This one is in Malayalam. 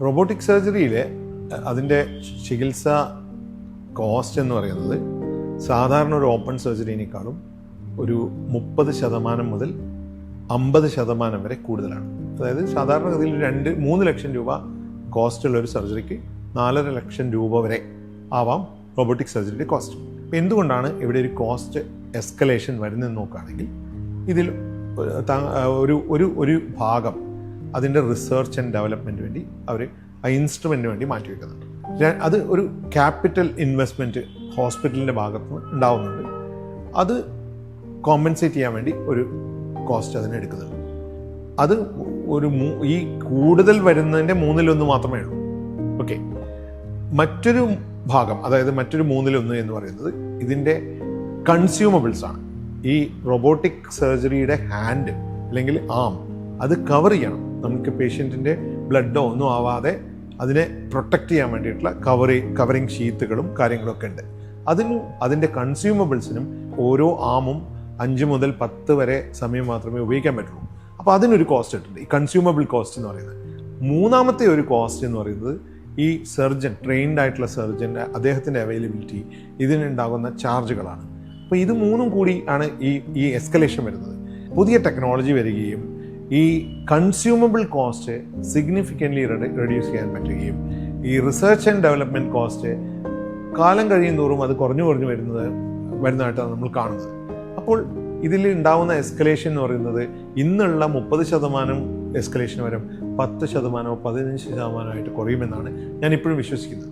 റോബോട്ടിക് സർജറിയിലെ അതിൻ്റെ ചികിത്സ കോസ്റ്റ് എന്ന് പറയുന്നത് സാധാരണ ഒരു ഓപ്പൺ സർജറിനേക്കാളും ഒരു 30% മുതൽ 50% വരെ കൂടുതലാണ്. അതായത് സാധാരണഗതിയിൽ 2-3 ലക്ഷം രൂപ കോസ്റ്റുള്ള ഒരു സർജറിക്ക് 4.5 ലക്ഷം രൂപ വരെ ആവാം റോബോട്ടിക് സർജറിയുടെ കോസ്റ്റ്. അപ്പോൾ എന്തുകൊണ്ടാണ് ഇവിടെ ഒരു കോസ്റ്റ് എസ്കലേഷൻ വരുന്നതെന്ന് നോക്കുകയാണെങ്കിൽ ഇതിൽ ഒരു ഭാഗം അതിൻ്റെ റിസർച്ച് ആൻഡ് ഡെവലപ്മെൻറ്റ് വേണ്ടി അവർ ആ ഇൻസ്ട്രുമെൻറ്റിന് വേണ്ടി മാറ്റിവെക്കുന്നുണ്ട്. അത് ഒരു ക്യാപിറ്റൽ ഇൻവെസ്റ്റ്മെൻറ്റ് ഹോസ്പിറ്റലിൻ്റെ ഭാഗത്ത് നിന്ന് ഉണ്ടാവുന്നുണ്ട്. അത് കോമ്പൻസേറ്റ് ചെയ്യാൻ വേണ്ടി ഒരു കോസ്റ്റ് അതിന് എടുക്കുന്നുണ്ട്. അത് ഈ കൂടുതൽ വരുന്നതിൻ്റെ 1/3 മാത്രമേ ഉള്ളൂ. ഓക്കെ, മറ്റൊരു ഭാഗം, അതായത് മറ്റൊരു 1/3 എന്ന് പറയുന്നത് ഇതിൻ്റെ കൺസ്യൂമബിൾസ് ആണ്. ഈ റോബോട്ടിക് സർജറിയുടെ ഹാൻഡ് അല്ലെങ്കിൽ ആം അത് കവർ ചെയ്യണം. നമുക്ക് പേഷ്യൻറ്റിൻ്റെ ബ്ലഡോ ഒന്നും ആവാതെ അതിനെ പ്രൊട്ടക്റ്റ് ചെയ്യാൻ വേണ്ടിയിട്ടുള്ള കവറിങ് ഷീറ്റുകളും കാര്യങ്ങളൊക്കെ ഉണ്ട്. അതിൻ്റെ കൺസ്യൂമബിൾസിനും ഓരോ ആമും 5 മുതൽ 10 വരെ സമയം മാത്രമേ ഉപയോഗിക്കാൻ പറ്റുള്ളൂ. അപ്പോൾ അതിനൊരു കോസ്റ്റ് ഉണ്ട്, ഈ കൺസ്യൂമബിൾ കോസ്റ്റ് എന്ന് പറയുന്നത്. മൂന്നാമത്തെ ഒരു കോസ്റ്റ് എന്ന് പറയുന്നത് ഈ സർജൻ, ട്രെയിൻഡ് ആയിട്ടുള്ള സർജൻ്റെ അദ്ദേഹത്തിൻ്റെ അവൈലബിലിറ്റി, ഇതിനുണ്ടാകുന്ന ചാർജുകളാണ്. അപ്പോൾ ഇത് മൂന്നും കൂടി ആണ് ഈ എസ്കലേഷൻ വരുന്നത്. പുതിയ ടെക്നോളജി വരികയും ഈ കൺസ്യൂമബിൾ കോസ്റ്റ് സിഗ്നിഫിക്കൻ്റ്ലി റെഡ്യൂസ് ചെയ്യാൻ പറ്റുകയും ഈ റിസർച്ച് ആൻഡ് ഡെവലപ്മെൻറ്റ് കോസ്റ്റ് കാലം കഴിയും തോറും അത് കുറഞ്ഞു വരുന്നതായിട്ടാണ് നമ്മൾ കാണുന്നത്. അപ്പോൾ ഇതിൽ ഉണ്ടാവുന്ന എസ്കലേഷൻ എന്ന് പറയുന്നത് ഇന്നുള്ള 30% എസ്കലേഷൻ വരും 10%, 15% കുറയുമെന്നാണ് ഞാൻ ഇപ്പോഴും വിശ്വസിക്കുന്നത്.